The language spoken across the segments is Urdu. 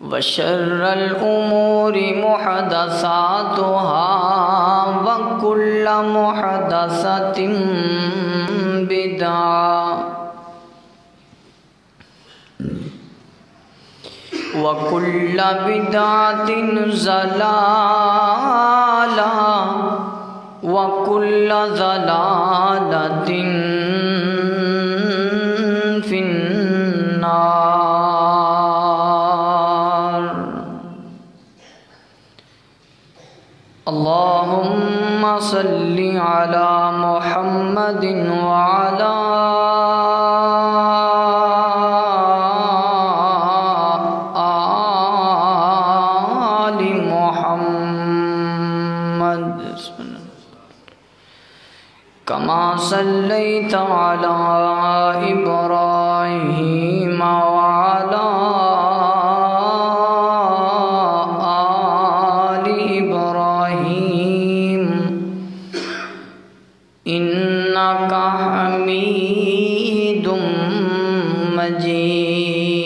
وشر الأمور محدثاتها وكل محدثة بدعة وكل بدعة ضلالة وكل ضلالة في النار. اللهم صل على محمد وعلى آل محمد كما صليت على إبراهيم وعلى آل إبراهيم إنك حميد مجيد.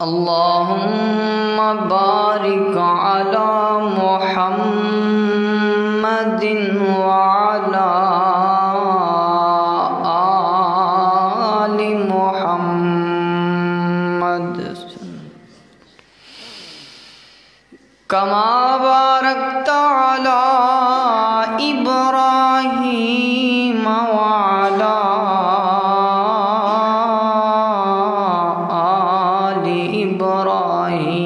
اللهم بارك على محمد وعلى آل محمد كما باركت على إبراهيم وعلى آل إبراهيم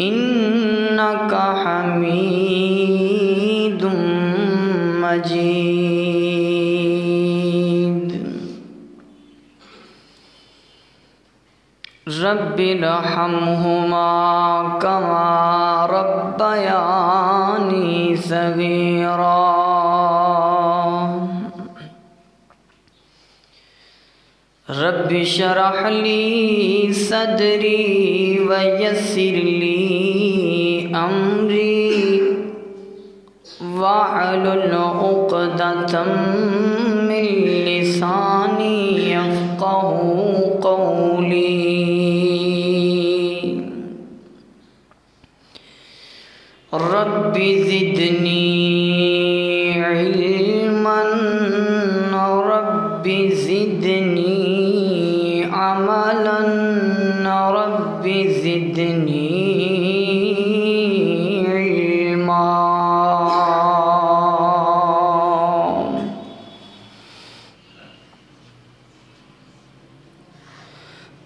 إنك حميد مجيد. رب ارحمهما كما ربياني صغيرا. رب اشرح لي صدري ويسر لي أمري واحلل عقدة من لساني يفقهوا قولي. رب زدني علما رب زدني عملا رب زدني علما.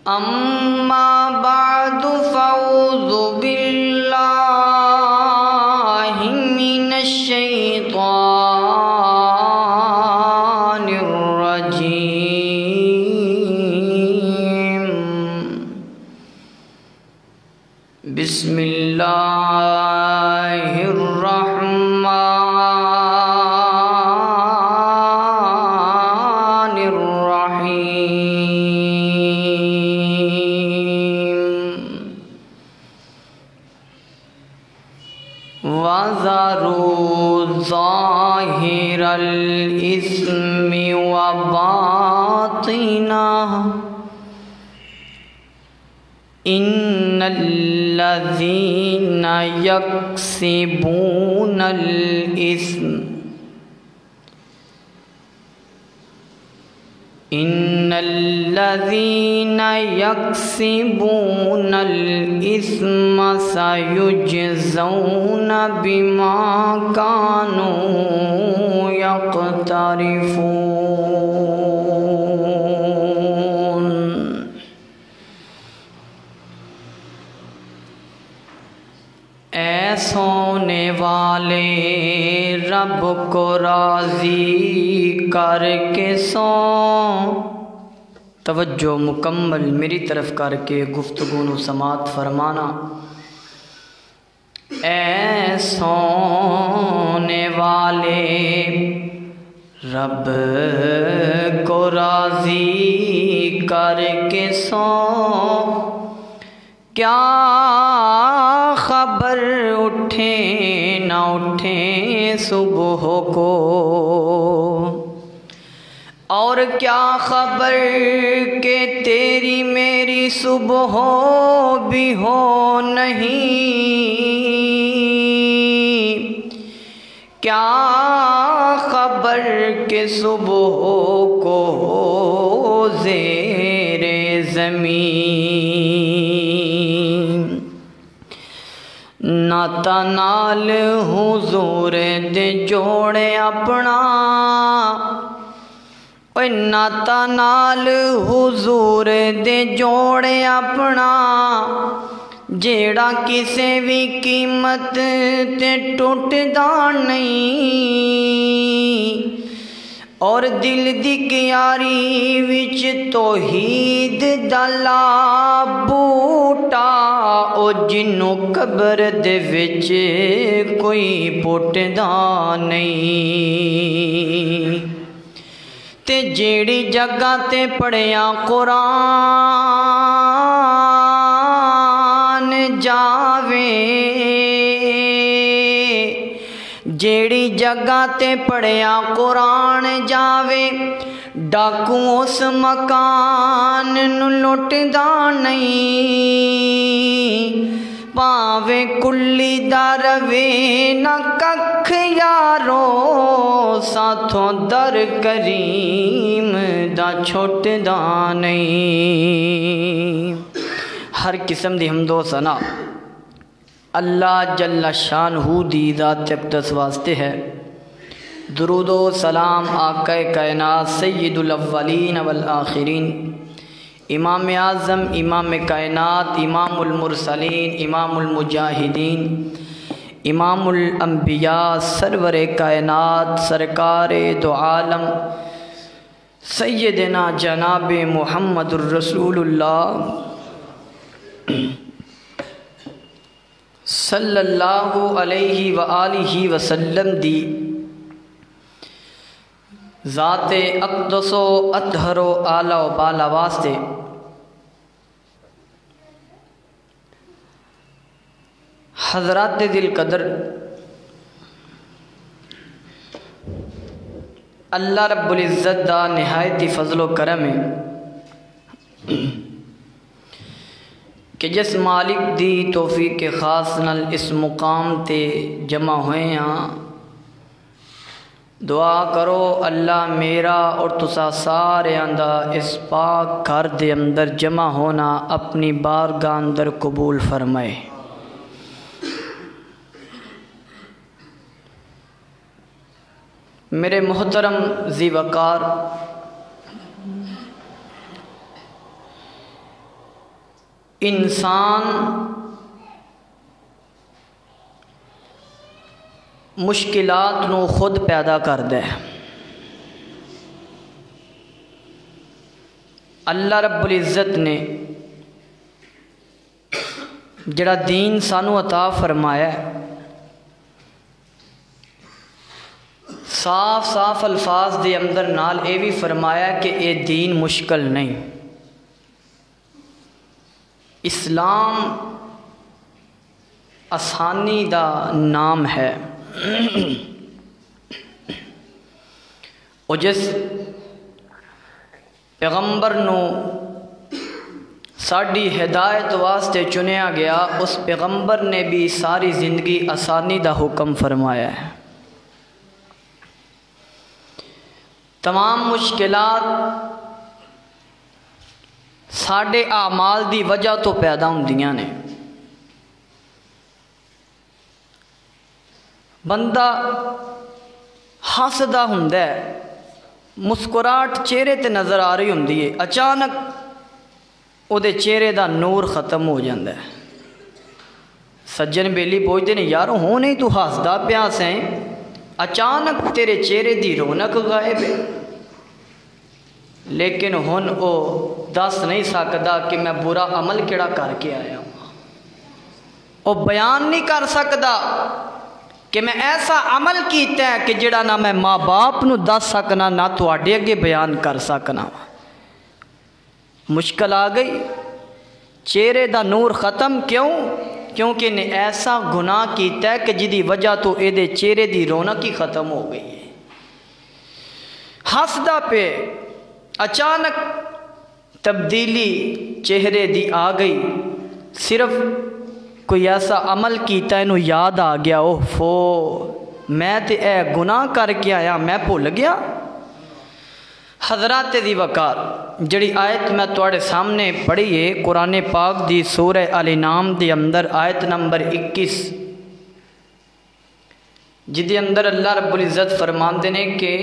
أما بعد فأعوذ بالله من الشيطان الرجيم. بسم الله الرحمن الرحيم. وذروا ظاهر الإثم وباطنه إن الذين يكسبون الإثم إن الذين يكسبون الإثم سيجزون بما كانوا يقترفون. اے سونے والے رب کو راضی کر کے سو. توجہ مکمل میری طرف کر کے گفتگو نو سماعت فرمانا. اے سونے والے رب کو راضی کر کے سو. کیا خبر اٹھے نہ نہ اٹھیں صبح کو، اور کیا خبر کہ تیری میری صبح بھی ہو نہیں، کیا خبر کہ صبح کو زیر زمین، ناتا نال حضور دے جوڑے اپنا، اوے ناتا نال حضور دے جوڑے اپنا، جیڑا کسے بھی قیمت تے ٹوٹدا نہیں، اور دل دی کیاری وچ توحید دا لا بوٹا، او جنوں قبر دے وچ کوئی پٹدا نہیں، تے جیڑی جگہ تے پڑھیا قرآن جاوے، جیڑی جگہ تے پڑھیا قرآن جاوے، ڈاکو اس مکان نو لٹدا نہیں، پاوے کلی دا روے نہ ککھ یارو، ساتھوں در کریم دا چھوٹدا نہیں۔ ہر قسم دی حمد و ثنا اللہ جل شانہ دی ذات اقدس واسطے ہے۔ درود و سلام آقا کائنات سید الاولین والآخرین، امام اعظم امام کائنات امام المرسلین امام المجاہدین امام الانبیاء سرور کائنات سرکار دو عالم سیدنا جناب محمد الرسول اللہ صلی اللہ علیہ وآلہ وسلم دی ذات اقدس و اطہر و اعلی و بالا واسطے حضرات دل قدر اللہ رب العزت دا نہایتی فضل و کرم ہے کہ جس مالک دی توفیق خاص نال اس مقام تے جمع ہوئے ہیں، دعا کرو اللہ میرا اور تسا سارے اندہ اس پاک گھر دے اندر جمع ہونا اپنی بارگاہ اندر قبول فرمائے۔ میرے محترم ذی وقار انسان مشکلات نو خود پیدا کردا ہے۔ اللہ رب العزت نے جڑا دین سانو عطا فرمایا ہے، صاف صاف الفاظ دے اندر نال اے بھی فرمایا کہ اے دین مشکل نہیں، اسلام آسانی دا نام ہے۔ اور جس پیغمبر نو ساڑی ہدایت واسطے چنیا گیا، اس پیغمبر نے بھی ساری زندگی آسانی دا حکم فرمایا ہے۔ تمام مشکلات ساڑے اعمال دی وجہ تو پیدا ہوندیاں نے۔ بندہ ہسدا ہوندا ہے، مسکراہٹ چہرے تے نظر آ رہی ہوندی ہے، اچانک او دے چہرے دا نور ختم ہو جاندا ہے۔ سجن بیلی پوچھتے ہیں یار ہوں نہیں تو ہسدا پیا سیں، اچانک تیرے چہرے دی رونق غائب ہے، لیکن ہن او دس نہیں سکدا کہ میں برا عمل کیڑا کر کے آیا ہوں، او بیان نہیں کر سکدا کہ میں ایسا عمل کیتا ہے کہ جڑا نہ میں ماں باپ نو دس سکنا نہ تواڈے اگے بیان کر سکنا۔ مشکل آ گئی، چہرے دا نور ختم کیوں؟ کیونکہ نے ایسا گناہ کیتا ہے کہ جدی وجہ تو اے دے چہرے دی رونق ہی ختم ہو گئی ہے، ہسدا پہ اچانک تبدیلی چہرے دی آ گئی، صرف کوئی ایسا عمل کیتا انہوں یاد آ گیا، اوہ فو میں تے اے گناہ کر کے آیا میں بھول گیا۔ حضرات دی وقار جڑی آیت میں تواڈے سامنے پڑھی ہے قرآن پاک دی سورہ الانعام دی اندر آیت نمبر 21، جدی اندر اللہ رب العزت فرماندے نے کہ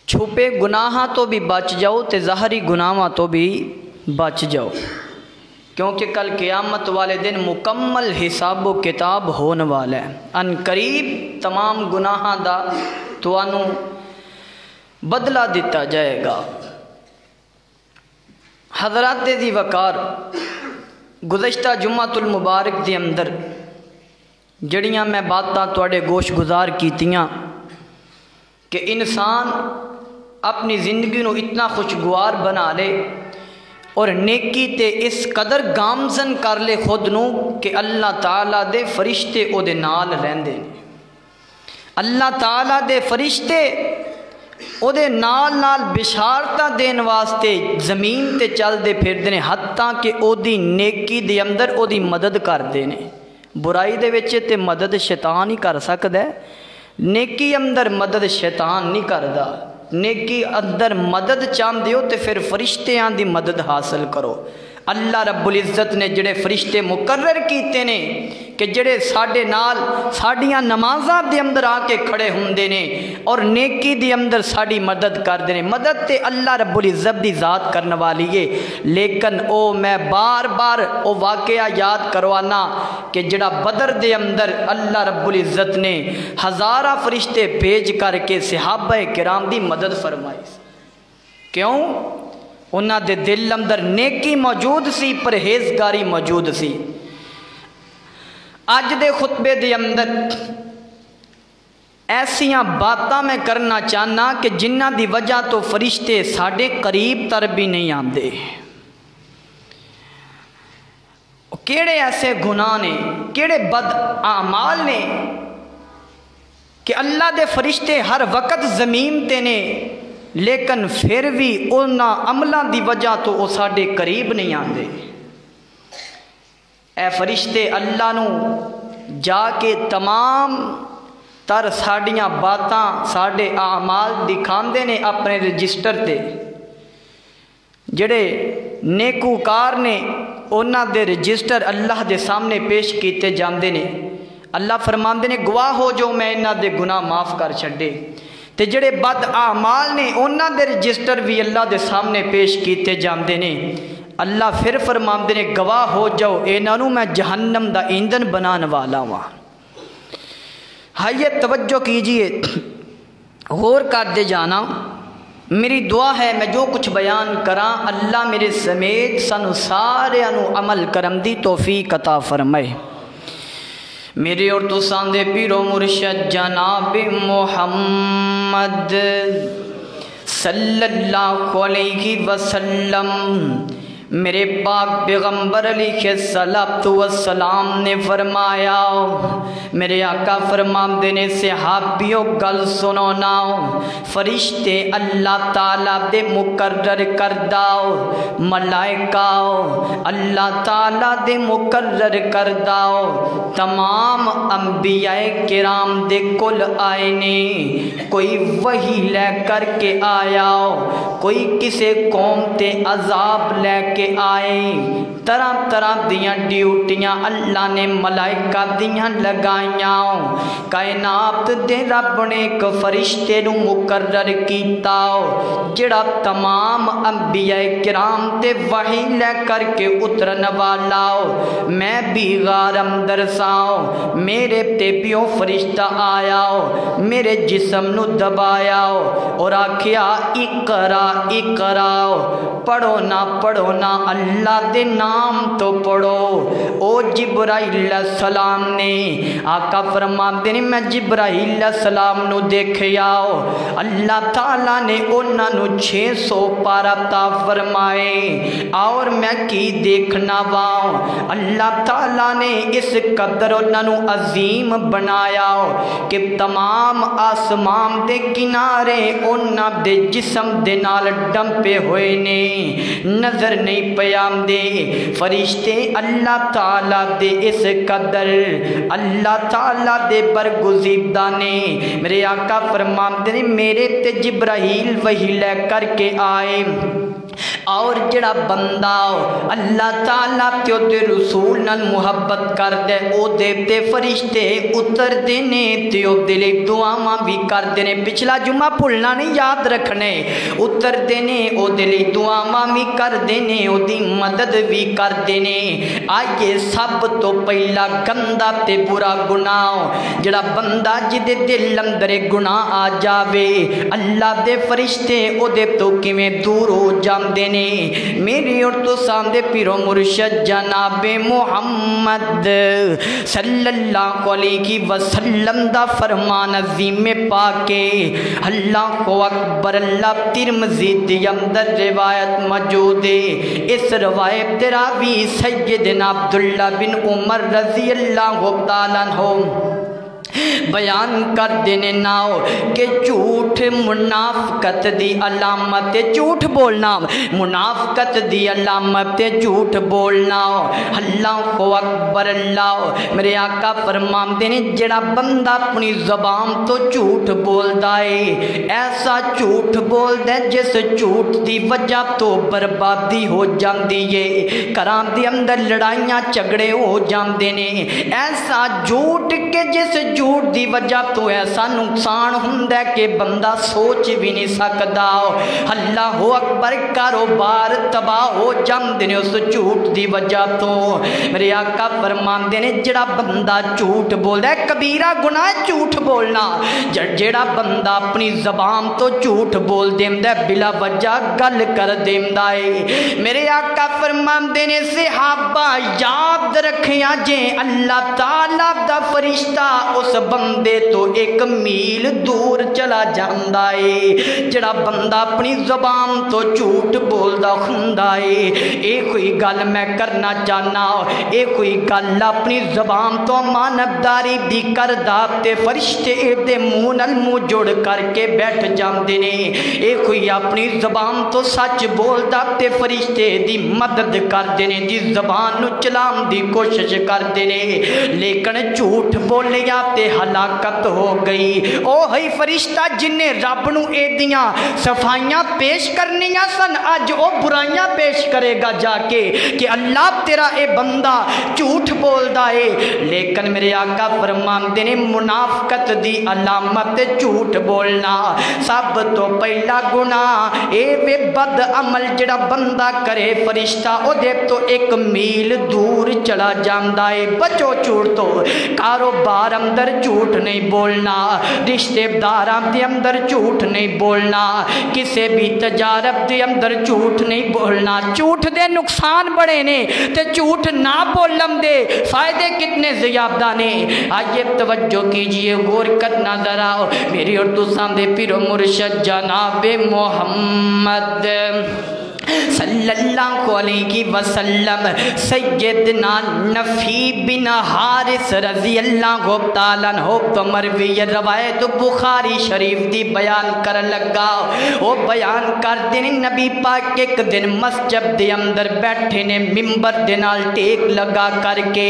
چھپے گناہاں تو بھی بچ جاؤ تے ظاہری گناہاں تو بھی بچ جاؤ، کیونکہ کل قیامت والے دن مکمل حساب و کتاب ہونے والا ہے، ان قریب تمام گناہاں دا توانوں بدلہ دیتا جائے گا۔ حضرات دی وقار گزشتہ جمعۃ المبارک دی اندر جڑیاں میں باتاں تواڈے گوش گزار کیتیاں کہ انسان اپنی زندگی نو اتنا خوشگوار بنا لے اور نیکی تے اس قدر گامزن کر لے خود نو کہ اللہ تعالیٰ دے فرشتے او دے نال رہندے نے، اللہ تعالیٰ دے فرشتے او دے نال نال بشارتاں دین واسطے زمین تے چل دے پھر دے نے، حتیٰ کہ او دی نیکی دے اندر او دی مدد کر دے نے۔ برائی دے وچ تے مدد شیطان ہی کر سکدا ہے، نیکی اندر مدد شیطان نہیں کردا۔ نیکی اندر مدد چاہندے ہو تے پھر فرشتیاں دی مدد حاصل کرو۔ اللہ رب العزت نے جڑے فرشتے مقرر کیتے نے کہ جڑے ساڈے نال ساڈیاں نمازاں دے اندر آ کے کھڑے ہوندے نے اور نیکی دے اندر ساڈی مدد کردے نے۔ مدد تے اللہ رب العزت دی ذات کرنے والی ہے، لیکن او میں بار بار او واقعہ یاد کروانا کہ جڑا بدر دے اندر اللہ رب العزت نے ہزارہ فرشتے بھیج کر کے صحابہ کرام دی مدد فرمائی۔ کیوں؟ انہاں دے دل اندر نیکی موجود سی، پرہیزگاری موجود سی۔ اج دے خطبے دے اندر ایسیاں باتاں میں کرنا چاہنا کہ جنہ دی وجہ تو فرشتے ساڈے قریب تر بھی نہیں آندے۔ کیڑے ایسے گناہ نے، کیڑے بد اعمال نے کہ اللہ دے فرشتے ہر وقت زمین تے نے، لیکن پھر بھی انہاں عملاں دی وجہ تو وہ ساڈے قریب نہیں آندے۔ اے فرشتے اللہ نو جا کے تمام تر ساڈیاں باتاں ساڈے اعمال دکھاندے نے اپنے رجسٹر تے، جڑے نیکوکار نے انہاں دے رجسٹر اللہ دے سامنے پیش کیتے جاندے نے۔ اللہ فرماندے نے گواہ ہو جو میں انہاں دے گناہ معاف کر چھڈے، تے جڑے بد اعمال نے انہاں دے رجسٹر بھی اللہ دے سامنے پیش کیتے جاندے نے۔ اللہ پھر فرماندے نے گواہ ہو جاؤ انہاں نوں میں جہنم دا ایندھن بنانے والا ہوں۔ ہائیے توجہ کیجئے، غور کر دے جانا، میری دعا ہے میں جو کچھ بیان کراں اللہ میرے سمیت سانو سارے انو عمل کرم دی توفیق عطا فرمائے۔ میرے اور تساں دے پیرو مرشد جناب محمد صلی اللہ علیہ وسلم میرے پاک پیغمبر علیہ السلام نے فرمایا، میرے آقا فرماندے نے صحابیوں گل سنو ناؤ، فرشتے اللہ تعالیٰ دے مقرر کرداؤ، ملائکہ اللہ تعالیٰ دے مقرر کرداؤ، تمام انبیاء کرام دے کل آئے نے، کوئی وحی لے کر کے آیا، کوئی کسے قوم تے عذاب لے کے آئے، طرح طرح دیاں ڈیوٹیاں اللہ نے ملائکہ دیاں لگائیاں، کائنات دے رب نے ایک فرشتے نو مقرر کیتا جڑا تمام انبیاء کرام تے وحی لے کر کے اترن والا، میں بھی غار اندر ساؤ، میرے تے پیو فرشتہ آیا، میرے جسم نو دبایا اور آکھیا اقرا اقرا، پڑھو نہ پہلا اللہ دے نام تو پڑھو۔ او جبرائیل علیہ السلام نے آقا فرماندے نے میں جبرائیل علیہ السلام نو دیکھیا اللہ تعالیٰ نے انہاں نو 600 پارا عطا فرمائے اور میں کی دیکھنا واؤ اللہ تعالیٰ نے اس قدر انہاں نو عظیم بنایا کہ تمام آسمان دے کنارے انہاں دے جسم دے نال ڈمپے ہوئے نے نظر نہیں پیام دے فرشتے اللہ تعالیٰ دے اس قدر اللہ تعالیٰ دے برگزیدہ نے میرے آقا فرماندے نے میرے تے جبرائیل وحی لے کر کے آئے اور جڑا بندہ اللہ تعالیٰ تے دے رسول نال محبت کر دے او دے تے فرشتے اتر دینے تے او دے لئی دعاواں بھی کر دینے پچھلا جمعہ بھولنا نہیں یاد رکھنے اتر دینے او دے لئی دعاواں بھی کر دینے او دی مدد بھی کر دینے آئیے سب تو پہلا گندا تے برا گناہ جڑا بندہ جدے دل اندر گناہ آ جاوے اللہ دے فرشتے او دے تو کیویں دور ہو جان دینے میری اور تو سامنے پیرو مرشد جناب محمد صلی اللہ علیہ وسلم دا فرمان عظیم پاکے اللہ کو اکبر اللہ ترمذی دے اندر روایت موجود ہے اس روایت راوی سیدنا عبداللہ بن عمر رضی اللہ تعالیٰ عنہ بیان کر دینے ناؤ کہ جھوٹ منافقت دی علامت جھوٹ بولنا منافقت دی علامت جھوٹ بولنا اللہ کو اکبر اللہ میرے آقا فرماندے نے جڑا بندہ اپنی زبان تو جھوٹ بولدا ہے ایسا جھوٹ بولدا ہے جس جھوٹ دی وجہ تو بربادی ہو جاندی ہے گھراں دے اندر لڑائیاں جھگڑے ہو جاندے نے ایسا جھوٹ کہ جس جھوٹ دی وجہ تو ایسا نقصان ہوندا ہے کہ بندہ سوچ بھی نہیں سکدا اللہ اکبر کاروبار تباہ ہو جاندے نے اس جھوٹ دی وجہ تو میرے آقا فرماندے نے جڑا بندہ جھوٹ بولدا ہے کبیرہ گناہ جھوٹ بولنا جڑا بندہ اپنی زبان تو جھوٹ بول دیندا ہے بلا وجہ گل کر دیندا ہے میرے آقا فرماندے نے صحابہ یاد رکھیا جے اللہ تعالیٰ دا فرشتہ اس بندے تو ایک میل دور چلا جاندا ہے جڑا بندہ اپنی زبان تو جھوٹ بولدا ہوندا ہے اے کوئی گل میں کرنا چاہنا اے کوئی گل اپنی زبان تو امانتداری دی کردا تے فرشتے دے منہ نال منہ جوڑ کر کے بیٹھ جاندے نے اے کوئی اپنی زبان تو سچ بولدا تے فرشتے دی مدد کردے نے دی زبان نو چلاون دی کوشش کردے نے لیکن جھوٹ بولیا تے ہلاکت ہو گئی او ہی فرشتہ جن نے رب نو اے دیاں صفائیاں پیش کرنیاں سن اج او برائیاں پیش کرے گا جا کے کہ اللہ تیرا اے بندہ جھوٹ بولدا ہے لیکن میرے آقا فرماندے نے منافقت دی علامت جھوٹ بولنا سب تو پہلا گناہ اے وے بد عمل جڑا بندہ کرے فرشتہ او دے تو ایک میل دور چلا جاندا ہے بچو جھوٹ تو کاروبار اندر جھوٹ نہیں بولنا رشتے داراں دے اندر جھوٹ نہیں بولنا کسے بھی تجارت دے اندر جھوٹ نہیں بولنا جھوٹ دے نقصان بڑے نے تے جھوٹ نہ بولن دے فائدے کتنے زیادہ نے آئیے توجہ کیجئے غور کرنا ذرا میری اور تو سامنے پیر و مرشد جناب محمد صلی اللہ علیہ وسلم سیدنا نفی بن حارث رضی اللہ تعالیٰ عنہ تو مروی روایت بخاری شریف دی بیان کر لگا وہ بیان کر دیں نبی پاک ایک دن مسجد دے اندر بیٹھے نے ممبر دے نال ٹیک لگا کر کے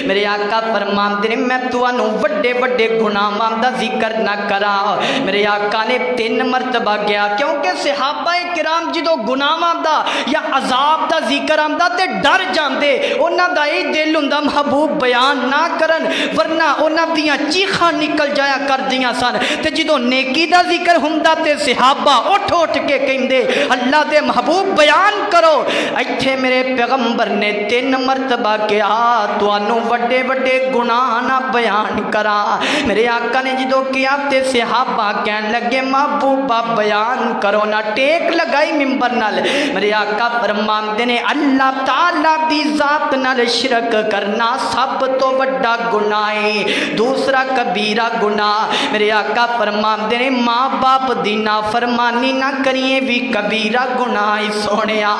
میرے آقا فرماندے نے میں تانوں وڈے وڈے گناہاں دا ذکر نہ کراں میرے آقا نے 3 مرتبہ گیا کیونکہ صحابہ کرام جدو گناہاں دا یا عذاب دا ذکر آمدا تے ڈر جاندے انہاں دا اے دل ہوندا محبوب بیان نہ کرن ورنہ انہاں دیاں چیخاں نکل جایا کر دیاں سن تے جدوں نیکی دا ذکر ہوندا تے صحابہ اٹھ اٹھ کے کہندے اللہ دے محبوب بیان کرو ایتھے میرے پیغمبر نے 3 مرتبہ کہا تانوں وڈے وڈے گناہ نہ بیان کراں میرے آقا نے جدوں کیا تے صحابہ کہن لگے محبوبہ بیان کرو نہ ٹیک لگائی ممبر نال میرے آقا فرماندے نے اللہ تعالیٰ دی ذات نال شرک کرنا سب تو بڑا گناہ ہے، دوسرا کبیرہ گناہ۔ میرے آقا فرماندے نے ماں باپ دی نافرمانی نہ کریے بھی کبیرہ گناہ سونیا،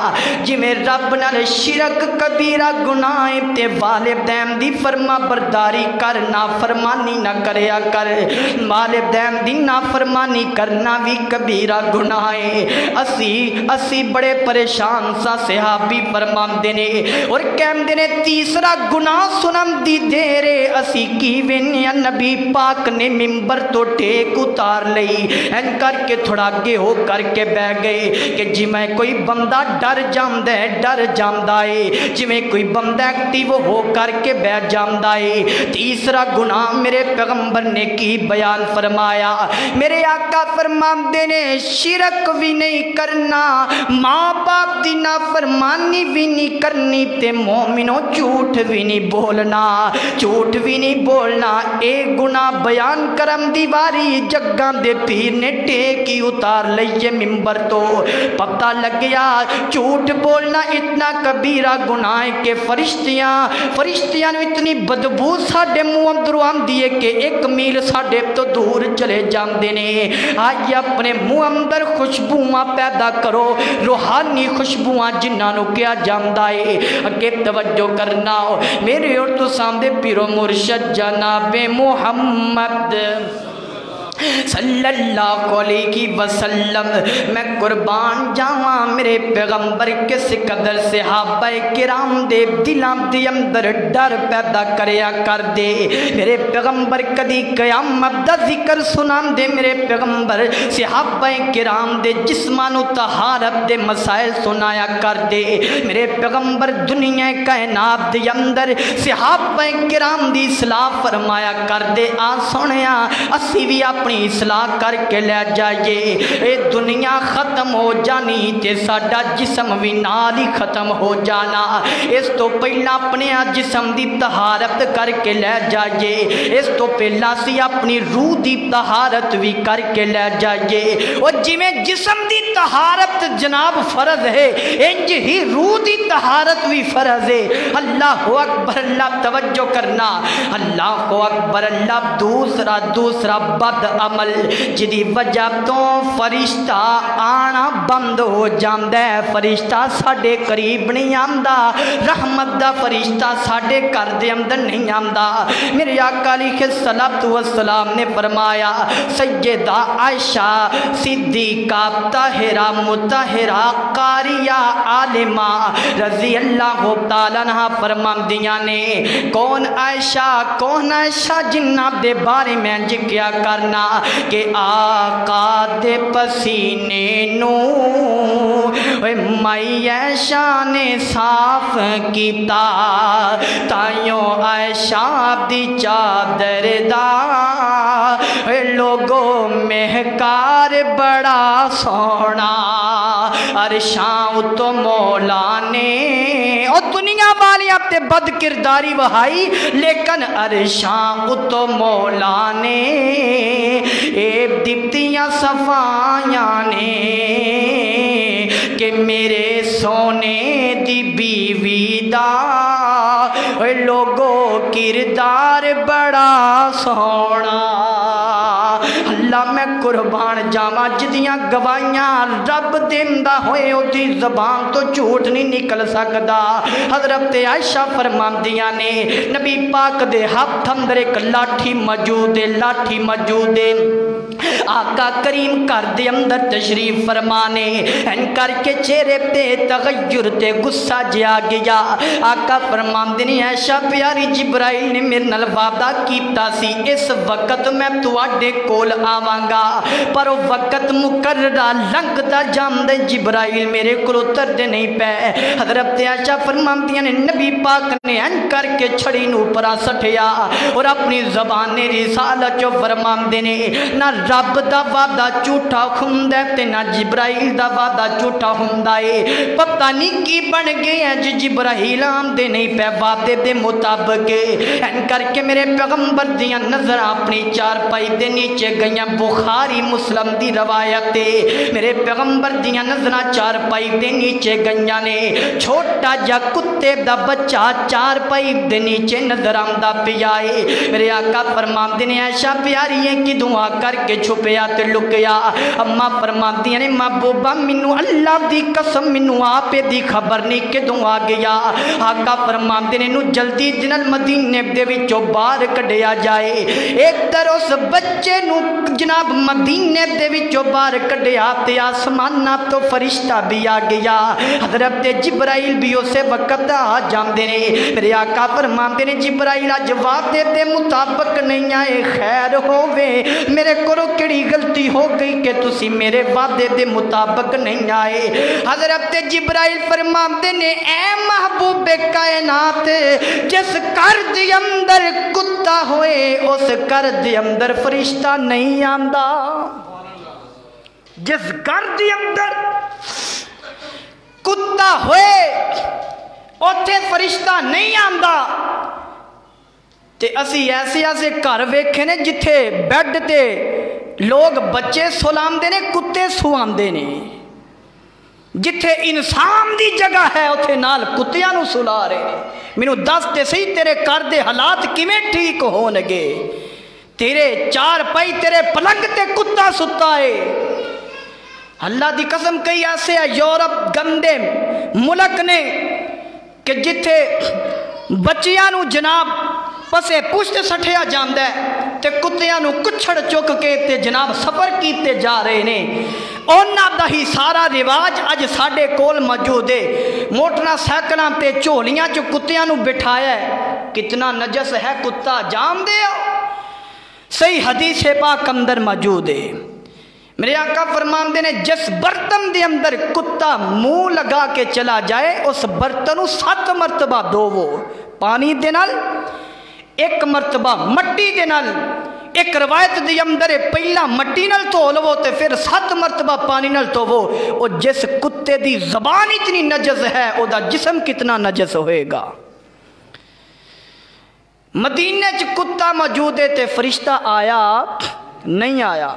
جی میں رب نال شرک کبیرہ گناہ تے والدین دی فرما برداری کر، نافرمانی نہ کریا کر، والدین دی نافرمانی کرنا بھی کبیرہ گناہ ہے۔ اسی بڑے پریشان سا، صحابی فرماندے نے اور کہندے نے تیسرا گناہ سنن دی دیرے اسی کی وینیا نبی پاک نے ممبر تو ٹیک اتار لئی، این کر کے تھوڑا آگے ہو کر کے بہ گئے کہ جی میں کوئی بندہ ڈر جاندہ ہے، جی میں کوئی بندہ ایکٹیو ہو کر کے بہ جاندہ ہے۔ تیسرا گناہ میرے پیغمبر نے کی بیان فرمایا، میرے آقا فرماندے نے شرک بھی نہیں کرنا، ماں باپ دی نافرمانی بھی نہیں کرنی، تے مومنوں جھوٹ بھی نہیں بولنا، جھوٹ بھی نہیں بولنا۔ ایک گناہ بیان کرم دیواری جگاں دے پیر نے ٹیکی اتار لئیے ممبر تو پتہ لگ گیا جھوٹ بولنا اتنا کبیرہ گناہ ہے کہ فرشتیاں نے اتنی بدبو ساڑھے منہ اندروں آندی ہے کہ 1 میل ساڑھے تو دور چلے جاندے نے۔ آئیے اپنے منہ اندر خوشبوواں پیدا کرو، روحانی خوشبوواں جنہاں کیا جاندہ ہے۔ اگے توجہ کرنا ہو میرے اور تو سامنے پیرو مرشد جناب محمد صلی اللہ علیہ وسلم، میں قربان جاواں میرے پیغمبر کس قدر صحابہ کرام دے دلان دی اندر ڈر پیدا کریا کر دے۔ میرے پیغمبر کدی قیامت دا ذکر سنان دے، میرے پیغمبر صحابہ کرام دے جسمانو طہارت دے مسائل سنایا کر دے۔ میرے پیغمبر دنیا کائنات دے اندر صحابہ کرام دی اصلاح فرمایا کر دے۔ آ سنیا اسی بھی اپنی اصلاح کر کے لے جائیے، اے دنیا ختم ہو جانی تے ساڈا جسم بھی نال ہی ختم ہو جانا، اس تو پہلا اپنے جسم دی طہارت کر کے لے جائیے، اس تو پہلا سی اپنی روح دی طہارت بھی کر کے لے جائیے۔ اور جی میں جسم دی طہارت جناب فرض ہے، انج ہی روح دی طہارت بھی فرض ہے۔ اللہ اکبر، اللہ توجہ کرنا، اللہ اکبر، اللہ دوسرا بد عمل جدی وجہ تو فرشتہ آنا بند ہو جاندہ ہے، فرشتہ ساڑھے قریب نہیں آمدہ، رحمت دا فرشتہ ساڑھے کر دے اندر نہیں آمدہ۔ میرے آقا علیہ السلام نے فرمایا سیدہ عائشہ صدیقہ طاہرہ مطہرہ قاریہ عالمہ رضی اللہ تعالیٰ عنہ فرماندیاں نے کون عائشہ جنہ دے بارے میں کیا کرنا کہ آقا دے پسینے نو مائی عائشہ نے صاف کیتا، تائیوں عائشہ دی چادر دا لوگوں مہکار بڑا سونا، عرشاں تو مولا نے اور دنیا والی آپ تے بد کرداری وہائی، لیکن عرشاں تو مولا نے اے دیپتیاں صفائیاں نے کہ میرے سونے دی بیوی دا لوگو کردار بڑا سونا۔ اللہ میں قربان جاواں جدیاں گوائیاں رب دیندہ ہوئے ہوتی زبان تو جھوٹ نہیں نکل سکدا۔ حضرت عائشہ فرماندیاں نے نبی پاک دے ہاتھ اندر ایک لاٹھی موجود ہے، آقا کریم کر دے اندر تشریف فرمانے، ان کر کے چہرے پہ تغیر تے غصہ جا گیا۔ آقا فرماندے نے عائشہ پیاری جبرائیل نے میرے نال وعدہ کیتا سی اس وقت میں تواڈے کول آواں گا، پر وہ وقت مقررہ لنگدا جاندے جبرائیل میرے کول اتردے نہیں پے۔ حضرت عائشہ فرماندیاں نے نبی پاک نے ان کر کے چھڑی نو پرا سٹیا اور اپنی زبان رسالت جو فرماندے نے نہ رب دا وعدہ جھوٹا ہوندا تے نہ جبرائیل دا وعدہ جھوٹا ہوندا ہے۔ پتہ نہیں کی بن گئے ہیں جی جبرائیل آمدے نہیں پے وعدے دے مطابق، ان کر کے میرے پیغمبر دیاں نظر اپنی چار پائی دے نیچے گئیاں بخاری مسلم دی روایت ہے، میرے پیغمبر دیاں نظراں چارپائی دے نیچے گئیاں نے، چھوٹا جا کتے دا بچہ چارپائی دے نیچے نظر آمدا پیا ہے۔ میرے آقا فرماندے نے عائشہ پیاری ہے کہ دعا کر کے چھپیا تے لکیا۔ اماں فرماندی نے محبوبہ مینوں اللہ دی قسم مینوں آپے دی خبر نہیں کہ دعا گیا۔ آقا فرماندے نے نو جلدی جنل مدینے دے وچوں باہر کڈیا جائے۔ ایک در اس بچے نو جناب مدینے دے وچوں باہر کڈیا تے آسماناں تو فرشتہ بھی آ گیا، حضرت جبرائیل بھی اسے وقت آ جاندے نے۔ میرے آقا فرماندے نے جبرائیل اج وعدے دے مطابق نہیں آئے، خیر ہووے میرے کولوں کیڑی غلطی ہو گئی کہ تسی میرے وعدے دے مطابق نہیں آئے۔ حضرت جبرائیل فرماندے نے اے محبوب کائنات، جس گھر دے اندر کتا ہوئے اس گھر دے اندر فرشتہ نہیں آندا، جس گھر دے اندر کتا ہوئے اوتھے فرشتہ نہیں آندا۔ تے اسی ایسے ایسے گھر ویکھے نے جتھے بیڈ تے لوگ بچے سلاندے نے کتے سواندے نے، جتھے انسان دی جگہ ہے اتھے نال کتیاں نو سلا رہے۔ مینوں دس تے صحیح تیرے گھر دے حالات کیویں ٹھیک ہونگے؟ تیرے چار پائی تیرے پلنگ تے کتا ستا ہے۔ اللہ دی قسم کئی ایسے ہے یورپ گندے ملک نے کہ جتھے بچیاں نو جناب پسے پشت سٹھیا جاندہ ہے تے کتیاں نو کچھڑ چک کے تے جناب سفر کیتے جا رہے نے۔ اونا دا ہی سارا رواج اج ساڑے کول موجود ہے۔ موٹنا سیکلاں تے چولیاں چو کتیاں نو بٹھایا ہے، کتنا نجس ہے کتا جام دے ہو۔ صحیح حدیث پاک اندر موجود ہے۔ میرے آقا فرماندے نے جس برتن دے اندر کتا منہ لگا کے چلا جائے اس برتن 7 مرتبہ دھوو، پانی دے نال، 1 مرتبہ مٹی دے نال، ایک روایت دے اندر پہلا مٹی نال دھو لو تے پھر 7 مرتبہ پانی نال دھوو۔ او جس کتے دی زبان اتنی نجس ہے او دا جسم کتنا نجس ہوئے گا۔ مدینے چ کتا موجود ہے تے فرشتہ آیا نہیں آیا۔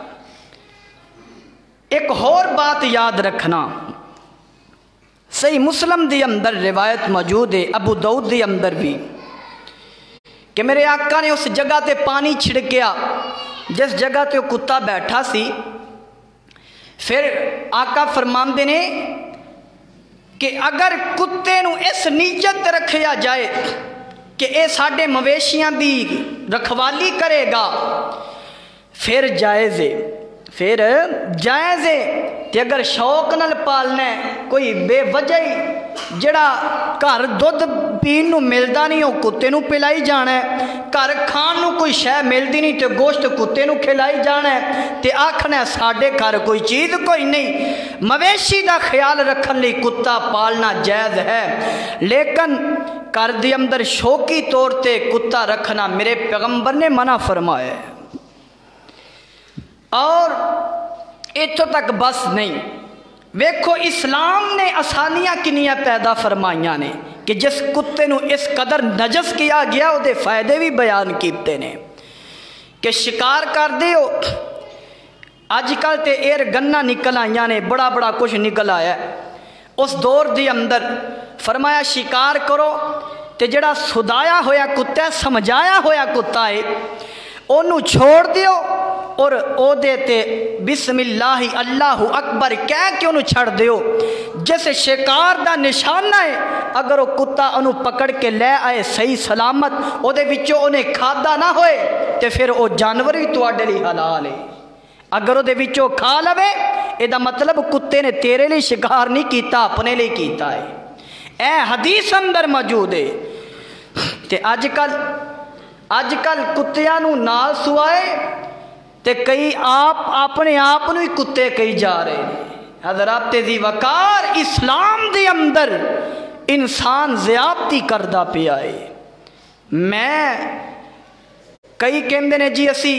ایک اور بات یاد رکھنا، صحیح مسلم دی اندر روایت موجود ہے، ابو داؤد دی اندر بھی، کہ میرے آقا نے اس جگہ تے پانی چھڑکیا جس جگہ تے وہ کتا بیٹھا سی۔ پھر آقا فرماندے نے کہ اگر کتے نو اس نیت رکھیا جائے کہ اے ساڈے مویشیاں دی رکھوالی کرے گا پھر جائز ہے، پھر جائز ہے۔ تے اگر شوق نال پالنا ہے، کوئی بے وجہ ہی جڑا گھر دودھ پین نو ملدا نہیں وہ کتے نو پلائی جانا ہے، گھر کھان نو کوئی شے ملدی نہیں تے گوشت کتے نو کھلائی جانا ہے، تے آکھنا ہے ساڈے گھر کوئی چیز کوئی نہیں۔ مویشی دا خیال رکھن لئی کتا پالنا جائز ہے، لیکن گھر دے اندر شوقی طور تے کتا رکھنا میرے پیغمبر نے منع فرمایا ہے۔ اور اتھوں تک بس نہیں، ویکھو اسلام نے آسانیاں کنیاں پیدا فرمائیاں نے کہ جس کتے نو اس قدر نجس کیا گیا وہ دے فائدے بھی بیان کیتے نے کہ شکار کر دے ہو۔ آج کل تے ایر گنہ نکل آئیاں نے، بڑا بڑا کچھ نکل آیا ہے۔ اس دور دی اندر فرمایا شکار کرو تے جڑا سدایا ہویا کتا ہے، سمجھایا ہویا کتا ہے، انہوں چھوڑ دیو اور او دیتے بسم اللہ اللہ اکبر کہہ کے انہوں چھڑ دیو۔ جیسے شکار دا نشانہ ہے، اگر وہ کتا انہوں پکڑ کے لے آئے صحیح سلامت، او دے وچوں انہیں کھادا نہ ہوئے تے پھر او جانور بھی تواڈے لئی حلال ہے۔ اگر وہ دے وچوں کھا لوے اے دا مطلب کتے نے تیرے لئے شکار نہیں کیتا، اپنے لئے کیتا ہے۔ اے حدیث اندر موجود ہے۔ تے آج کل کتیاں نو نال سوائے تے کئی آپ اپنے آپ نو ہی کتے کئی جا رہے ہیں۔ حضرات ذی وقار اسلام دے اندر انسان زیادتی کردہ پیا ہے۔ میں کئی کہندے نے جی اسی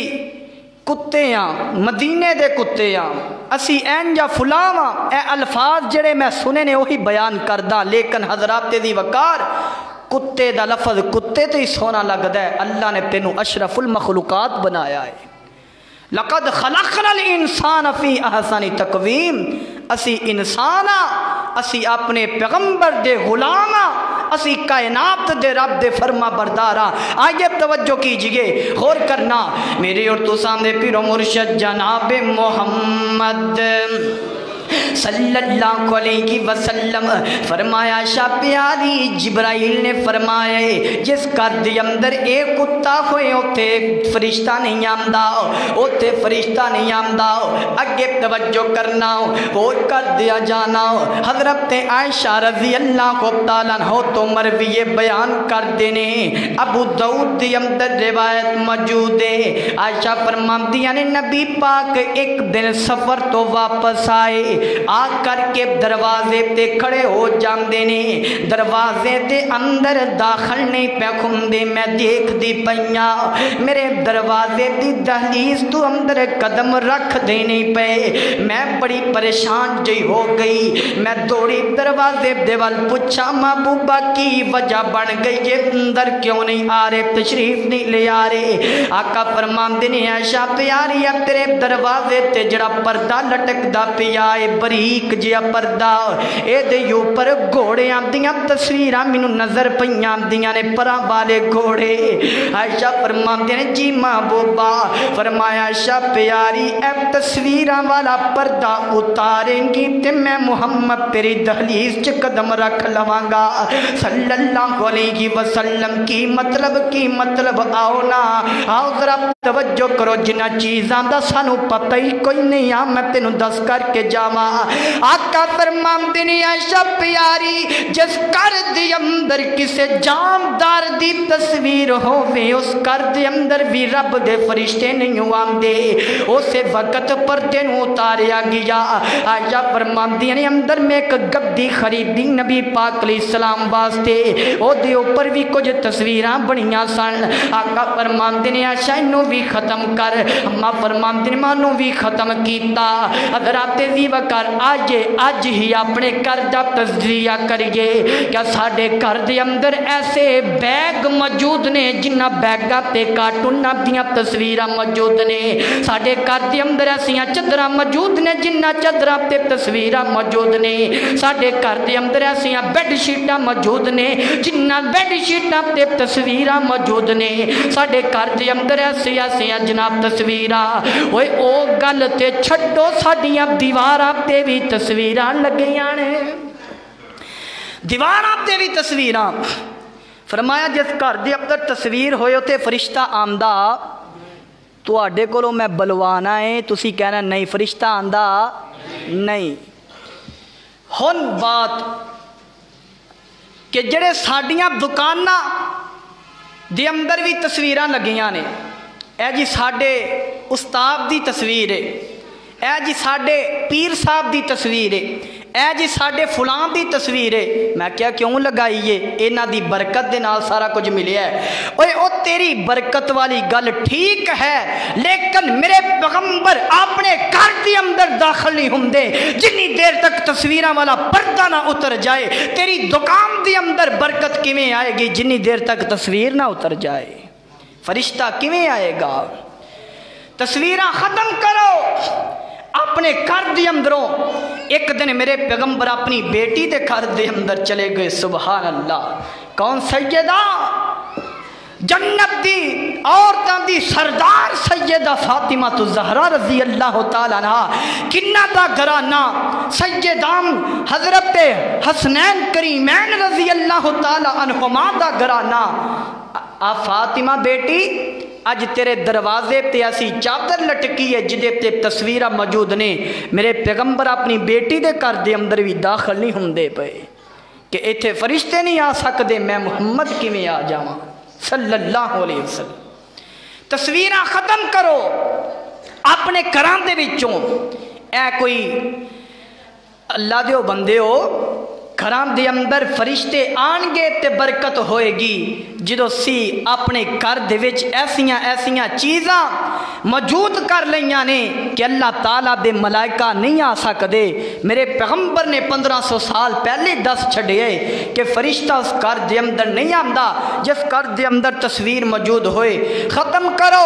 کتے ہاں، مدینے دے کتے ہاں، اسی این یا فلاں ہاں، اے الفاظ جڑے میں سنے نے وہی بیان کردہ، لیکن حضرات ذی وقار کتے دا لفظ کتے تے ہی سونا لگدا ہے۔ اللہ نے تینوں اشرف المخلوقات بنایا ہے۔ لقد خلقنا الانسان فی احسن تقویم، اسی انسان اسی اپنے پیغمبر دے غلام، اسی کائنات دے رب دے فرما بردار۔ آئیے توجہ کیجئے، غور کرنا، میرے اور تو سامنے پیر و مرشد جناب محمد صلی اللہ علیہ وسلم فرمایا، شاہ پیاری جبرائیل نے فرمایا جس گھر دے اندر ایک کتا ہوئے اوتے فرشتہ نہیں آمدا، اوتے فرشتہ نہیں آمدا۔ اگے توجہ کرنا، اور کر دیا جانا، حضرت عائشہ رضی اللہ تعالیٰ عنہ تو مروی بیان کر دینے، ابو داؤد دے اندر روایت موجود ہے۔ عائشہ فرماندیاں نے نبی پاک ایک دن سفر تو واپس آئے، آ کر کے دروازے تے کھڑے ہو جاندے نے، دروازے تے اندر داخل نہیں پہ کھندے، میں دیکھ دی پئیاں میرے دروازے دی دہلیز تو اندر قدم رکھ دے نہیں پے، میں بڑی پریشان جی ہو گئی، میں دوڑی دروازے دے وال پوچھا محبوبہ کی وجہ بن گئی، یہ اندر کیوں نہیں آ رہے، تشریف نہیں لے آ رہے؟ آقا فرماندے نے عائشہ پیاری تیرے دروازے تے جڑا پردہ لٹک دا پیا ہے بریک جیا پردہ، اے دے اوپر گھوڑے آندیاں تصویراں مینوں نظر پئیاں آندیاں نے، پراں والے گھوڑے۔ عائشہ فرماندے نے جی محبوبہ، فرمایا عائشہ پیاری اے تصویراں والا پردہ اتاریں گی تے میں محمد تیری دہلیز چ قدم رکھ لواں گا صلی اللہ علیہ وسلم۔ کی مطلب آؤ نا، آؤ ذرا توجہ کرو، جنہ چیزاں دا سانو پتہ ہی کوئی نہیں آ میں تینوں دس کر کے جاواں۔ آقا فرماندے نے عائشہ پیاری جس گھر دے اندر کسے جاندار دی تصویر ہووے اس گھر دے اندر بھی رب دے فرشتے نہیں آندے، اسے وقت پردے نوں اتاریا گیا۔ عائشہ فرماندی نے اندر میں ایک گدی خریدی نبی پاک علیہ السلام واسطے، او دے اوپر بھی کچھ تصویراں بنیاں سن۔ آقا فرماندے نے عائشہ انہوں بھی ختم کر، اما فرماندے نے مانوں بھی ختم کیتا۔ حضرات دی وکر آج ہی اپنے گھر دا تجزیہ کریے، کیا ساڈے گھر دے اندر ایسے بیگ موجود نے جنہ بیگاں تے کارٹوناں دیاں تصویراں موجود نے، ساڈے گھر دے اندر ایسیاں چادراں موجود نے جنہ چادراں تے تصویراں موجود نے، ساڈے گھر دے اندر ایسیاں بیڈ شیٹاں موجود نے جنہ بیڈ شیٹاں تے تصویراں موجود نے، ساڈے گھر دے اندر ایسیاں جناب تصویراں، اوے او گل تے چھڈو ساڈیاں دیواراں تے بھی تصویراں لگیاں نے، دیواراں تے بھی تصویراں۔ فرمایا جس گھر دے اندر تصویر ہوئے تے فرشتہ آمدا تواڈے کولوں میں بلوانا ہے، تسی کہنا نہیں فرشتہ آندا نہیں۔ ہن بات کہ جڑے ساڈیاں دکاناں دے اندر بھی تصویراں لگیاں نے، اے جی ساڈے استاد دی تصویر ہے، اے جی ساڈے پیر صاحب دی تصویر ہے، اے جی ساڈے فلان دی تصویر ہے، میں کیا کیوں لگائیے؟ انہاں دی برکت دے نال سارا کچھ ملیا ہے۔ اوے او تیری برکت والی گل ٹھیک ہے، لیکن میرے پیغمبر اپنے گھر دے اندر داخل نہیں ہوندے جنی دیر تک تصویراں والا پردہ نہ اتر جائے۔ تیری دکان دے اندر برکت کیویں آئے گی جنی دیر تک تصویر نہ اتر جائے؟ فرشتہ کیویں آئے گا؟ تصویراں ختم کرو اپنے گھر دے اندروں۔ ایک دن میرے پیغمبر اپنی بیٹی دے گھر دے اندر چلے گئے، سبحان اللہ، کون سیدہ جنت دی عورتاں دی سردار سیدہ فاطمہ الزہرا رضی اللہ تعالیٰ عنہ، کنہ دا گھرانہ سیدام حضرت حسنین کریمین رضی اللہ تعالیٰ عنہما دا گھرانہ۔ آ فاطمہ بیٹی اج تیرے دروازے تے ایسی چادر لٹکی ہے جدے تے تصویرہ موجود نے، میرے پیغمبر اپنی بیٹی دے گھر دے اندر بھی داخل نہیں ہوندے پے کہ ایتھے فرشتے نہیں آ سکدے، میں محمد کیویں آ جاواں صلی اللہ علیہ وسلم۔ تصویراں ختم کرو اپنے گھراں دے وچوں۔ اے کوئی اللہ دیو بندے ہو، گھراں دے اندر فرشتے آن گے تے برکت ہوئے گی جدو سی اپنے گھر دے وچ ایسیاں چیزاں موجود کر لیاں نے کہ اللہ تعالیٰ دے ملائکہ نہیں آ سکدے۔ میرے پیغمبر نے 1500 سال پہلے دس چھڑے کہ فرشتہ اس گھر دے اندر نہیں آندا جس گھر دے اندر تصویر موجود ہوئے۔ ختم کرو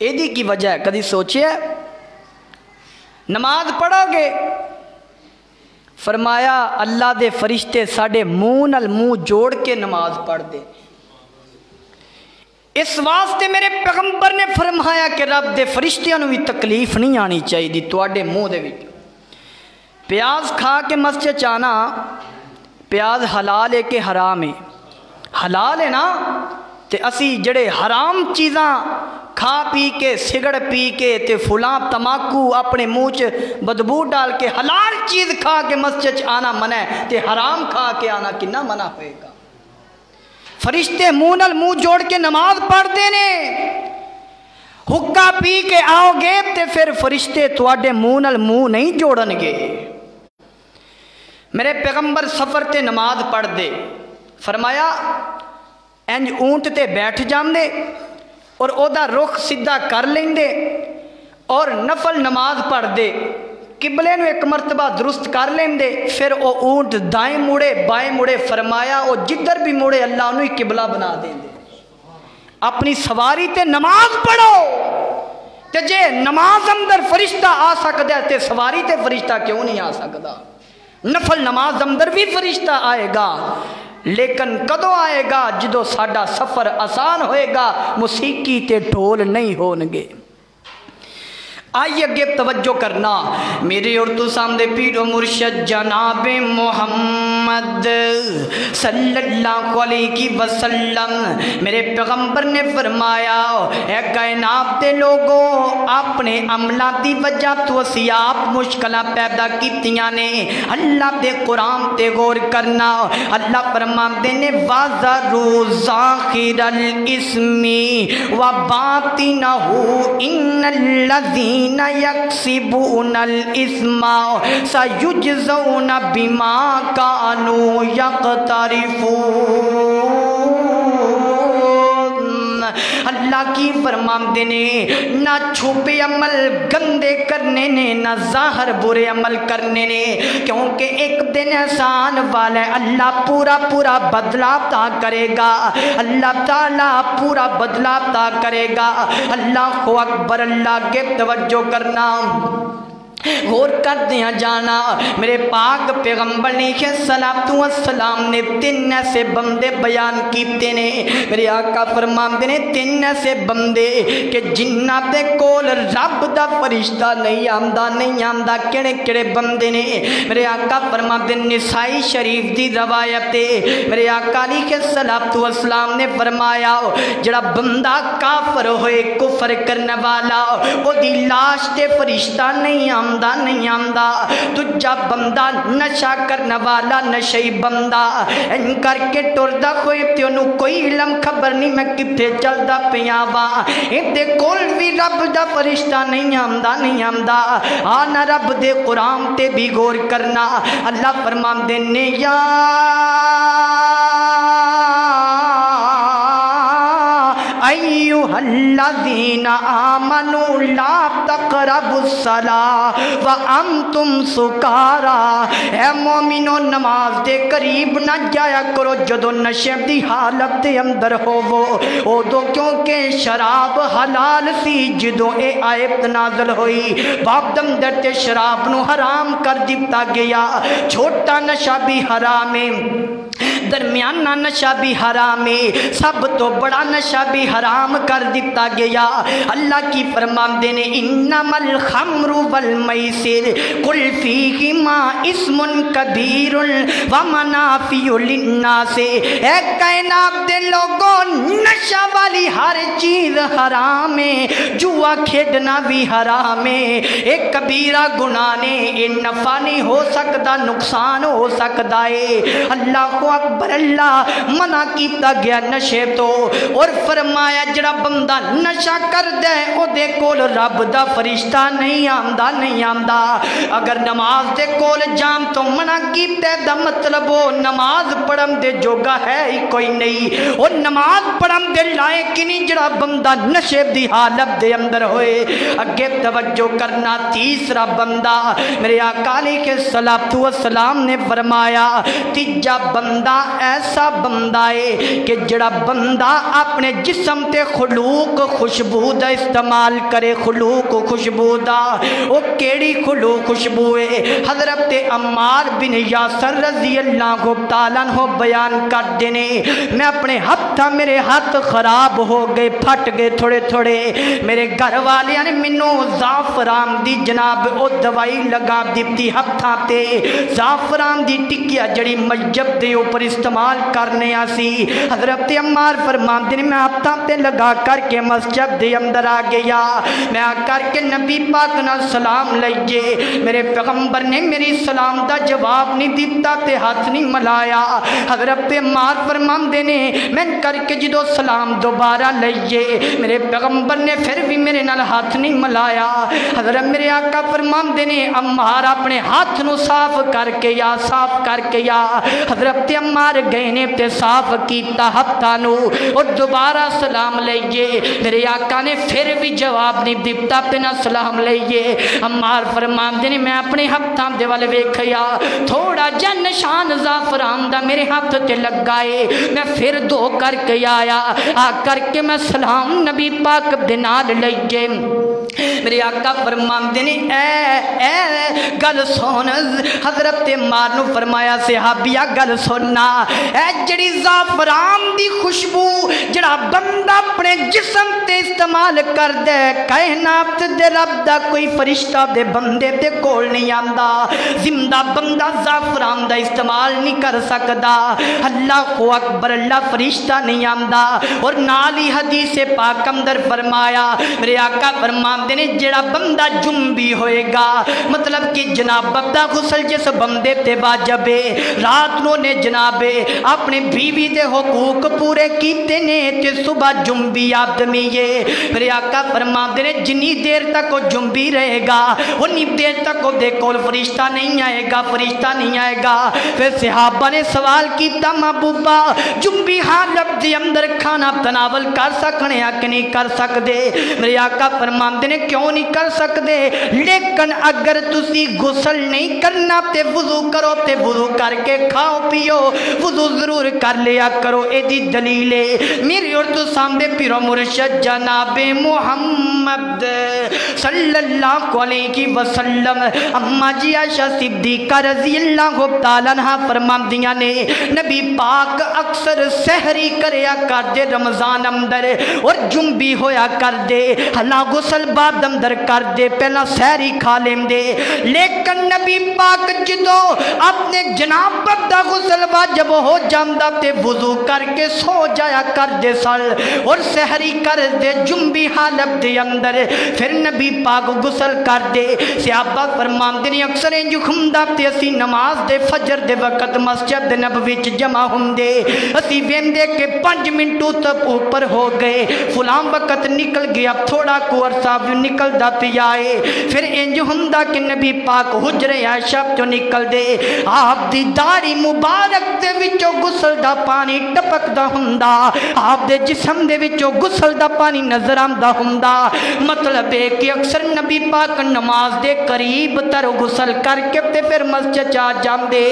ایدی کی وجہ ہے کدی سوچے نماز پڑھو گے فرمایا اللہ دے فرشتے ساڑے منہ نال منہ جوڑ کے نماز پڑھ دے اس واسطے میرے پیغمبر نے فرمایا کہ رب دے فرشتیاں نو بھی تکلیف نہیں آنی چاہیے دی تواڈے منہ دے وچ پیاز کھا کے مسجد چانا پیاز حلال ہے کہ حرام ہے حلال ہے نا تے اسی جڑے حرام چیزاں کھا پی کے سگڑ پی کے تے فلاں تماکو اپنے منہ چ بدبو ڈال کے حلال چیز کھا کے مسجد آنا منع ہے تے حرام کھا کے آنا کنا منع ہوئے گا فرشتے منہ نال منہ جوڑ کے نماز پڑھتے نے حکا پی کے آؤ گے تے پھر فرشتے تواڈے منہ نال منہ نہیں جوڑن گے میرے پیغمبر سفر تے نماز پڑھ دے فرمایا انج اونٹ تے بیٹھ جاندے اور او دا رخ سیدھا کر لیندے اور نفل نماز پڑھ دے قبلے نو ایک مرتبہ درست کر لیندے پھر او اونٹ دائیں مڑے بائیں مڑے فرمایا او جدھر بھی مڑے اللہ انہوں ہی قبلہ بنا دیندے اپنی سواری تے نماز پڑھو تے جے نماز اندر فرشتہ آ سکتا ہے تے سواری تے فرشتہ کیوں نہیں آ سکتا نفل نماز اندر بھی فرشتہ آئے گا لیکن کدو آئے گا جدو ساڈا سفر آسان ہوئے گا موسیقی تے ڈھول نہیں ہونگے آئیے اگے توجہ کرنا میرے اور تو سامنے پیر و مرشد جناب محمد صلی اللہ علیہ وسلم میرے پیغمبر نے فرمایا اے کائنات دے لوگوں اپنے عملہ دی وجہ تو اسی آپ مشکلہ پیدا کیتیاں نے اللہ دے قرآن تے غور کرنا اللہ فرماندے نے وَذَرُوا ظَاهِرَ الْإِثْمِ وَبَاطِنَهُ إِنَّ الَّذِينَ يَكْسِبُونَ الْإِثْمَ سَيُجْزَوْنَ بِمَا كَانُوا يَقْتَرِفُونَ اللہ کی فرماندے نے نہ چھپے عمل گندے کرنے نے نہ ظاہر برے عمل کرنے نے کیونکہ ایک دن احسان والا ہے اللہ پورا بدلہ عطا کرے گا اللہ تعالیٰ پورا بدلہ عطا کرے گا اللہ اکبر اللہ کے توجہ کرنا غور کر دیا جانا میرے پاک پیغمبر علیہ السلام نے 3 ایسے بندے بیان کیتے نے میرے آقا فرماندے نے 3 ایسے بندے کہ جنہ دے کول رب دا فرشتہ نہیں آمدا کیڑے کیڑے بندے نے میرے آقا فرماندے نسائی شریف دی روایت میرے آقا علیہ السلام نے فرمایا جڑا بندہ کافر ہوئے کفر کرنے والا وہ دی لاش تے فرشتہ نہیں آمدا تجھا بندہ نشہ کرنے والا نشئی بندہ ان کر کے ٹردا ہوئے تے انہوں کوئی علم خبر نہیں میں کتے چلدا پیا وا اندے کول بھی رب دا فرشتہ نہیں آمدا آنا رب دے قرآن تے بھی غور کرنا اللہ فرماندے نے یا ایوہ الذین آمنوا لا تقربوا الصلاة وانتم سکارا اے مومنو نماز دے قریب نہ جایا کرو جدو نشے دی حالت دے اندر ہوو او دو کیونکہ شراب حلال سی جدو اے آیت نازل ہوئی باپ دم درتے شراب نو حرام کر دیتا گیا چھوٹا نشہ بھی حرام ہے درمیانہ نشہ بھی حرام ہے سب تو بڑا نشہ بھی حرام کر دیتا گیا اللہ کی فرماندے نے انما الخمر والمیسر قل فیہما اسم کبیر ومنافع للناس اے کائنات دے لوگوں نشہ والی ہر چیز حرام ہے جوا کھیڈنا بھی حرام ہے ایک کبیرہ گناہ نے اے نفع نہیں ہو سکتا نقصان ہو سکتا ہے اللہ کو اکبر اللہ منع کیتا گیا نشے تو اور فرمایا جڑا بندہ نشہ کر دے او دے کول رب دا فرشتہ نہیں آمدا اگر نماز دے کول جام تو منع کیتا دا مطلب وہ نماز پڑھن دے جوگا ہے ہی کوئی نہیں اور نماز پڑھن دے لائق نہیں جڑا بندہ نشے دی حالت دے اندر ہوئے اگے توجہ کرنا تیسرا بندہ میرے آقا علیہ السلام نے فرمایا تیجا بندہ ایسا بندہ ہے کہ جڑا بندہ اپنے جسم تے خلوق خوشبو دا استعمال کرے، خلوق خوشبو دا، وہ کیڑی خلوق خوشبو ہے؟ حضرت عمار بن یاسر رضی اللہ تعالیٰ عنہ بیان کر دینے، میں اپنے ہتھاں، میرے ہاتھ خراب ہو گئے، پھٹ گئے تھوڑے تھوڑے، میرے گھر والے نے مینوں زعفران دی جناب او دوائی لگا دیتی ہتھاں تے، زعفران دی ٹکیا جڑی مسجد دے اوپر استعمال کرنے آسی۔ حضرت عمار فرماندے نے میں ہتھاں تے لگا کر کے مسجد دے اندر آ گیا، میں آ کر کے نبی پاک نال سلام لئیے، میرے پیغمبر نے میری سلام دا جواب نہیں دیتا تے ہاتھ نہیں ملایا۔ حضرت عمار فرماندے نے میں کر کے جدو سلام دوبارہ لئیے، میرے پیغمبر نے پھر بھی میرے نال ہاتھ نہیں ملایا۔ حضرت میرے آقا فرماندے نے عمار اپنے ہاتھ نو صاف کر کے یا صاف کر کے یا، حضرت عمار گئے نے تے صاف کیتا ہتھاں نو اور دوبارہ سلام لئیے، میرے آقا نے پھر بھی جواب نہیں دیتا تے نہ سلام لئیے۔ عمار فرماندے نے میں اپنے ہتھاں دے والے ویکھیا، تھوڑا جا نشان زعفران دا میرے ہاتھ تے لگائے، میں پھر دو کر کے آیا، آ کر کے میں سلام نبی پاک دے نال لئیے۔ میرے آقا فرماندے نے اے گل سن، حضرت عمار نو فرمایا صحابیہ گل سننا، اے جڑی زعفران دی خوشبو جڑا بندہ اپنے جسم تے استعمال کر دے، کائنات دے رب دا کوئی فرشتہ دے بندے تے کول نہیں آندا، زندہ بندہ زعفران دا استعمال نہیں کر سکدا، اللہ اکبر، اللہ فرشتہ نہیں آندا۔ اور نالی حدیث پاک اندر فرمایا، میرے آقا فرماندے نے جڑا بندہ جنبی ہوئے گا، مطلب کہ جنابت دا غسل جس بندے تے واجب ہے، رات نو نے جنابے اپنے بیوی دے حقوق پورے کیتے نے تے صبح جنبی آدمی ہے، میرے آقا فرماندے نے جنی دیر تک وہ جنبی رہے گا انی دیر تک وہ دے کول فرشتہ نہیں آئے گا، فرشتہ نہیں آئے گا۔ پھر صحابہ نے سوال کیتا محبوبہ جنبی حالت دے اندر کھانا تناول کر سکنے یا کہ نہیں کر سکدے؟ میرے آقا فرماندے نے کیوں نہیں کر سکدے، لیکن اگر تسی غسل نہیں کرنا تے وضو کرو تے وضو کر کے کھاؤ پیو، وضو ضرور کر لیا کرو۔ اے دی دلیل ہے میری اور تو سامنے پیرو مرشد جناب محمد صلی اللہ علیہ وسلم، اما جی عائشہ صدیقہ رضی اللہ تعالیٰ عنہ فرماندیاں نے نبی پاک اکثر سحری کریا کر دے رمضان اندر اور جنبی ہویا کر دے، ہلا غسل بعد اندر کر دے، پہلا سحری کھا لیں دے، لیکن نبی پاک جدو اپنے جنابت دا غسل واجب ہو جاندہ تے وضو کر کے سو جایا کر دے سال اور سحری کر دے جنبی حالت دے اندر، پھر نبی پاک غسل کر دے۔ صحابہ فرماندے نے اکثر انجو خمدہ تے اسی نماز دے فجر دے وقت مسجد نبوی چ جمع ہندے، اسی ویندے کے 5 منٹوں تک اوپر ہو گئے، فلاں وقت نکل گیا، تھوڑا کو عرصہ نکل دا پیائے، پھر انج ہندہ کہ نبی پاک حجرے عائشہ تو نکل دے، آپ دی داڑھی مبارک دے وچوں غسل دا پانی ٹپک دا ہندہ، آپ دے جسم دے وچوں غسل دا پانی نظر آمدہ ہندہ، مطلب ہے کہ اکثر نبی پاک نماز دے قریب تر غسل کر کے تے پھر مسجد جا جاندے۔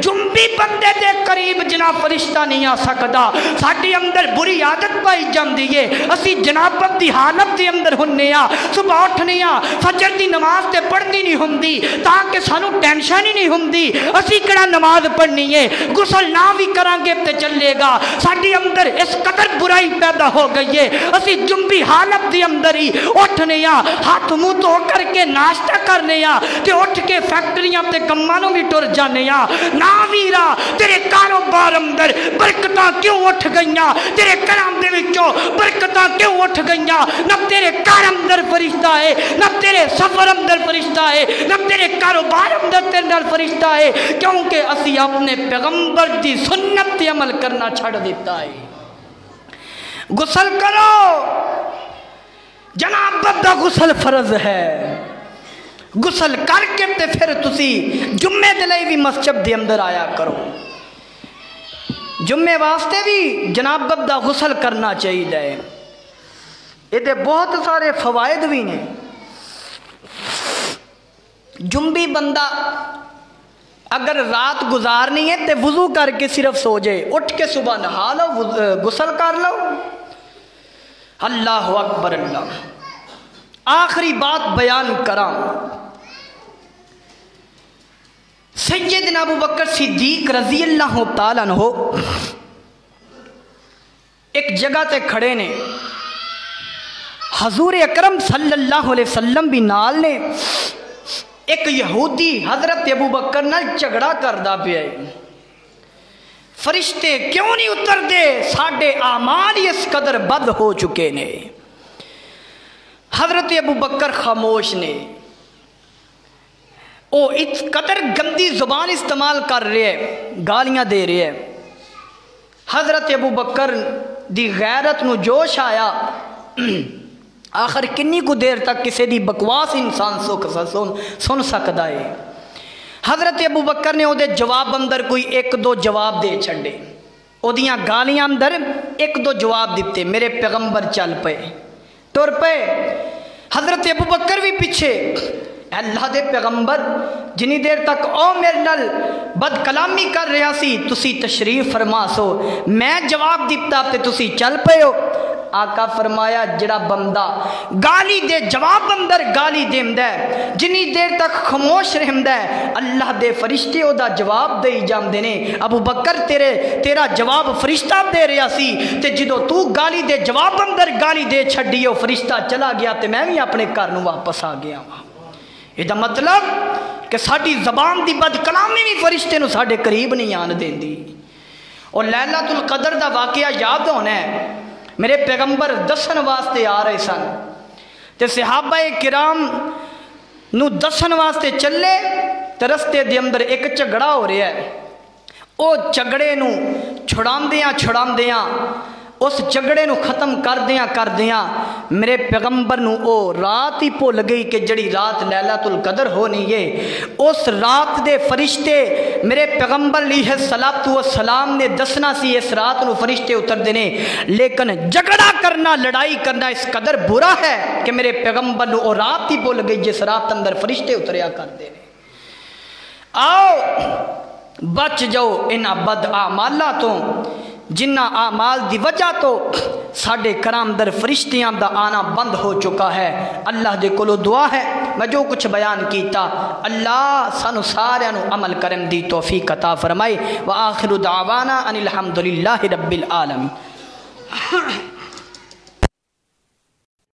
جنبی بندے دے قریب جناب فرشتہ نہیں آ سکدا، ساڈے اندر بری عادت پائی جاندی ہے، اسی جنابت دی حالت دے اندر ہننے آ، صبح اٹھنے آ، فجر دی نماز تے پڑھنی نہیں ہوندی تاکہ سانو ٹینشن ہی نہیں ہوندی، اسی کڑا نماز پڑھنی ہے، غسل نہ بھی کرانگے تے چلے گا، ساڈے اندر اس قدر برائی پیدا ہو گئی ہے، اسی جنبی حالت دے اندر ہی اٹھنے آ، ہاتھ منہ دھو کر کے ناشتہ کرنے آ تے اٹھ کے فیکٹریاں تے کمانوں بھی ٹر جانے آ، نا ویرا تیرے کاروبار اندر برکتاں کیوں اٹھ گئیاں، تیرے کرام دے وچوں برکتاں کیوں اٹھ گئیاں، نہ تیرے کار اندر فرشتہ ہے، نہ تیرے سفر اندر فرشتہ ہے، نہ تیرے کاروبار اندر تیرے نال فرشتہ ہے، کیونکہ اسی اپنے پیغمبر دی سنت تے عمل کرنا چھڑ دیتا ہے۔ غسل کرو، جنابت دا غسل فرض ہے، غسل کر کے تے پھر تسی جمعے دے لئی بھی مسجد دے اندر آیا کرو، جمعے واسطے بھی جنابت دا غسل کرنا چاہیے، یہ دے بہت سارے فوائد بھی نے۔ جنبی بندہ اگر رات گزارنی ہے تو وضو کر کے صرف سو جائے، اٹھ کے صبح نہا لو، غسل کر لو۔ اللہ اکبر اللہ۔ آخری بات بیان کراں، سیدنا ابو بکر صدیق رضی اللہ تعالیٰ عنہ ایک جگہ تے کھڑے نے، حضور اکرم صلی اللہ علیہ وسلم بھی نال نے، ایک یہودی حضرت ابو بکر نال جھگڑا کردا پیا ہے، فرشتے کیوں نہیں اتر دے، ساڈے اعمال اس قدر بد ہو چکے نے۔ حضرت ابو بکر خاموش نے، او اس قدر گندی زبان استعمال کر رہے ہیں، گالیاں دے رہے ہیں۔ حضرت ابو بکر دی غیرت نو جوش آیا، آخر کنی کو دیر تک کسی دی بکواس انسان سن سکتا ہے۔ حضرت ابو بکر نے او دے جواب اندر کوئی ایک دو جواب دے چھڑے، او دیاں گالیاں اندر ایک دو جواب دیتے، میرے پیغمبر چل پے ٹر پے۔ حضرت ابو بکر بھی پیچھے، اللہ دے پیغمبر جنی دیر تک او میرے نال بد کلامی کر رہا سی، تسی تشریف فرما سو، میں جواب دیتا تے تسی چل پے ہو۔ آقا فرمایا جڑا بندہ گالی دے جواب اندر گالی دیندہ ہے، جنی دیر تک خاموش رہندہ ہے، اللہ دے فرشتے او دا جواب دے جاندے نے۔ ابو بکر تیرا جواب فرشتہ دے رہا سی، تے جدو تو گالی دے جواب اندر گالی دے چھڑیو، فرشتہ چلا گیا تے میں بھی اپنے گھر نوں واپس آ گیا ہوں۔ یہ دا مطلب کہ ساڈی زبان دی بد کلامی بھی فرشتے نو ساڈے قریب نہیں آن دیندی۔ اور لیلۃ القدر دا واقعہ یاد ہونا ہے، میرے پیغمبر دسن واسطے آ رہے سن تے صحابہ کرام نو دسن واسطے چلے تے رستے دے اندر ایک جھگڑا ہو رہا ہے۔ او جھگڑے نو چھڑاندیاں اس جھگڑے نو ختم کردیاں میرے پیغمبر نو او رات ہی بھول گئی کہ جڑی رات لیلۃ القدر ہونی ہے۔ اس رات دے فرشتے میرے پیغمبر علیہ الصلوۃ والسلام نے دسنا سی اس رات نو فرشتے اتر دینے، لیکن جھگڑا کرنا، لڑائی کرنا اس قدر برا ہے کہ میرے پیغمبر نو او رات ہی بھول گئی جس رات اندر فرشتے اتریا کر دینے۔ آؤ بچ جاؤ انہاں بد اعمالاں تو جنہ اعمال دی وجہ تو ساڈے کرام در فرشتیاں دا آنا بند ہو چکا ہے۔ اللہ دے کولو دعا ہے میں جو کچھ بیان کیتا اللہ سانو سارے نو عمل کرن دی توفیق عطا فرمائے۔ وآخر دعوانا ان الحمدللہ رب العالمین۔